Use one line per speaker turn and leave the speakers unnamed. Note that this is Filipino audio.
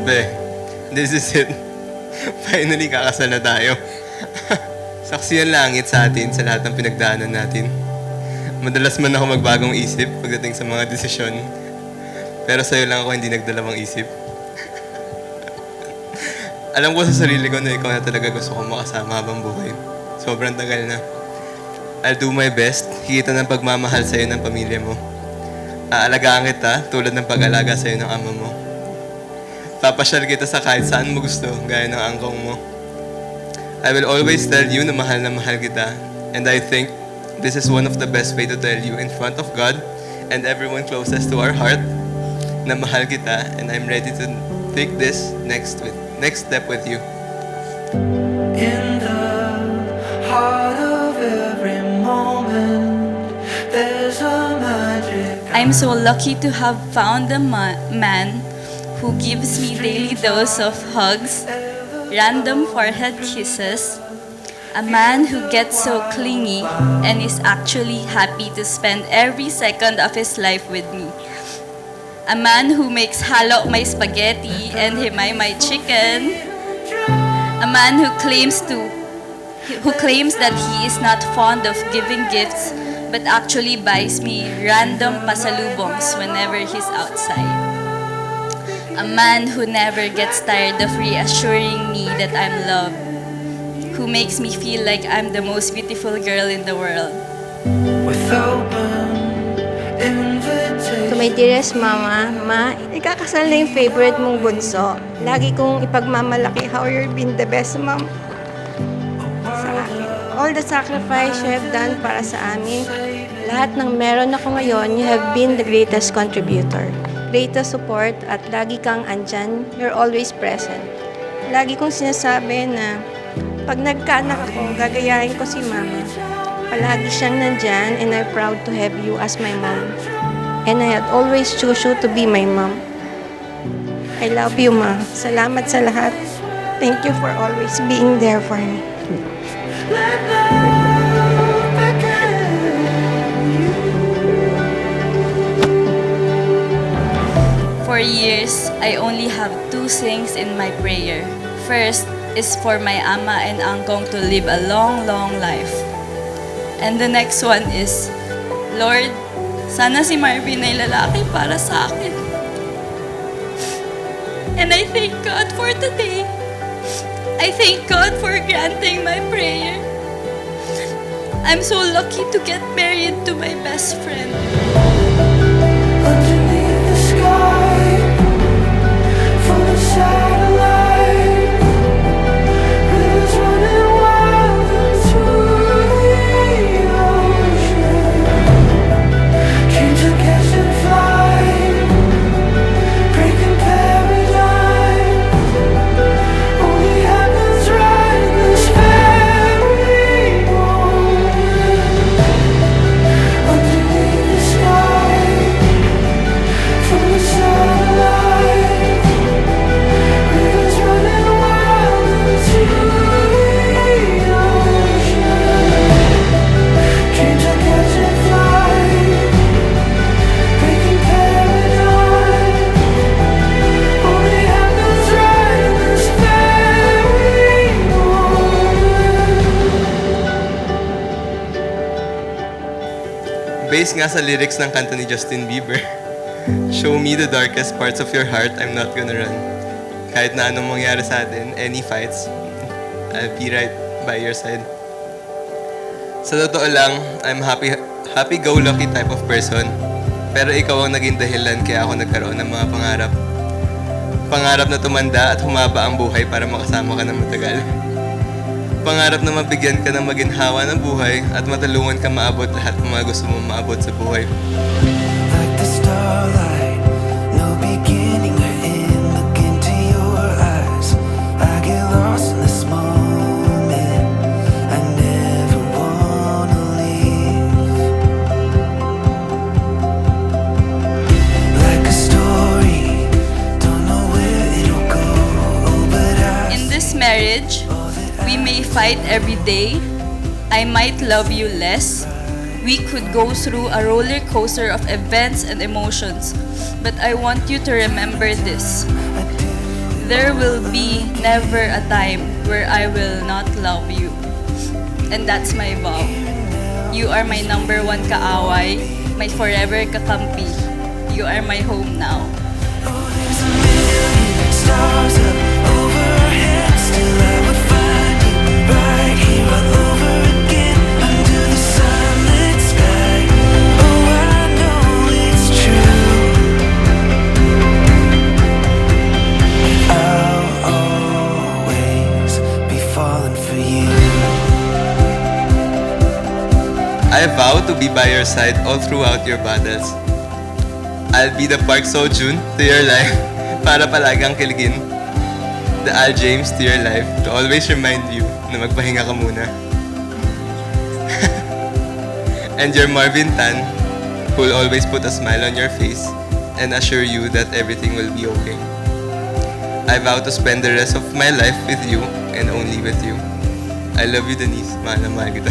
Be, this is it. Finally, kakasal na tayo. Saksi ang langit sa atin sa lahat ng pinagdaanan natin. Madalas man ako magbagong isip pagdating sa mga desisyon. Pero sa'yo lang ako hindi nagdalawang isip. Alam ko sa sarili ko na ikaw na talaga gusto kong makasama habang buhay. Sobrang tagal na. I'll do my best. Higita ng pagmamahal sa'yo ng pamilya mo. Aalagaan kita tulad ng pag-alaga sa'yo ng ama mo. Papasyal kita sa kahit saan mo gusto, gaya ng angkong mo. I will always tell you na mahal kita. And I think this is one of the best way to tell you in front of God and everyone closest to our heart na mahal kita, and I'm ready to take this next step with you.
In the heart of every moment, there's a magic.
I'm so lucky to have found a man who gives me daily dose of hugs, random forehead kisses, a man who gets so clingy and is actually happy to spend every second of his life with me. A man who makes halo my spaghetti and himay my chicken. A man who claims that he is not fond of giving gifts but actually buys me random pasalubongs whenever he's outside. A man who never gets tired of reassuring me that I'm loved. Who makes me feel like I'm the most beautiful girl in the world.
With open invitation.
To my dearest mama, ikakasal na yung favorite mong bunso. Lagi kong ipagmamalaki how you've been the best mom sa akin. All the sacrifice you have done para sa amin, lahat ng meron ako ngayon, you have been the greatest contributor. Greatest support at lagi kang andyan, you're always present. Lagi kong sinasabi na pag nagkaanak ako, gagayahin ko si mama. Palagi siyang nandyan and I'm proud to have you as my mom. And I had always choose you to be my mom. I love you, ma. Salamat sa lahat. Thank you for always being there for me.
Let love begin.
For years, I only have two things in my prayer. First is for my ama and angkong to live a long, long life. And the next one is, Lord, sana si Marvin ay lalaki para sa akin. And I thank God for today. I thank God for granting my prayer. I'm so lucky to get married to my best friend.
Underneath the sky, full of satellites, rivers running wild into the ocean. Dreams are catching flight, breaking paradigms. Only happens right in this very moment. Underneath the sky, full of satellites, rivers running wild into the ocean. Dreams are catching flight, breaking paradigms. Only happens right in this very moment.
Based nga sa lyrics ng kanta ni Justin Bieber, show me the darkest parts of your heart, I'm not gonna run. Kahit na anong mangyari sa atin, any fights, I'll be right by your side. Sa totoo lang, I'm happy-go-lucky type of person. Pero ikaw ang naging dahilan kaya ako nagkaroon ng mga pangarap. Pangarap na tumanda at humaba ang buhay para makasama ka ng matagal. Pangarap na mabigyan ka ng maginhawa ng buhay at matulungan ka maabot lahat ng mga gusto mong maabot sa buhay.
Like the starlight, no beginning or end. Look into your eyes, I get lost in this moment. I never wanna leave. Like a story, don't know where it'll go. Oh, but
In this marriage, we may fight every day. I might love you less. We could go through a roller coaster of events and emotions. But I want you to remember this. There will be never a time where I will not love you. And that's my vow. You are my number one kaaway, my forever kakampi. You are my home now.
There's a million stars up overhead. Still I would find you right here all over again under the sunlit sky. Oh, I know it's true. I'll always be falling for you.
I vow to be by your side all throughout your battles. I'll be the Park Seo-joon to your life para palagang kiligin. The Al James to your life to always remind you na magpahinga ka muna. And your Marvin Tan who'll always put a smile on your face and assure you that everything will be okay. I vow to spend the rest of my life with you and only with you. I love you, Denise. Mahal na mahal kita.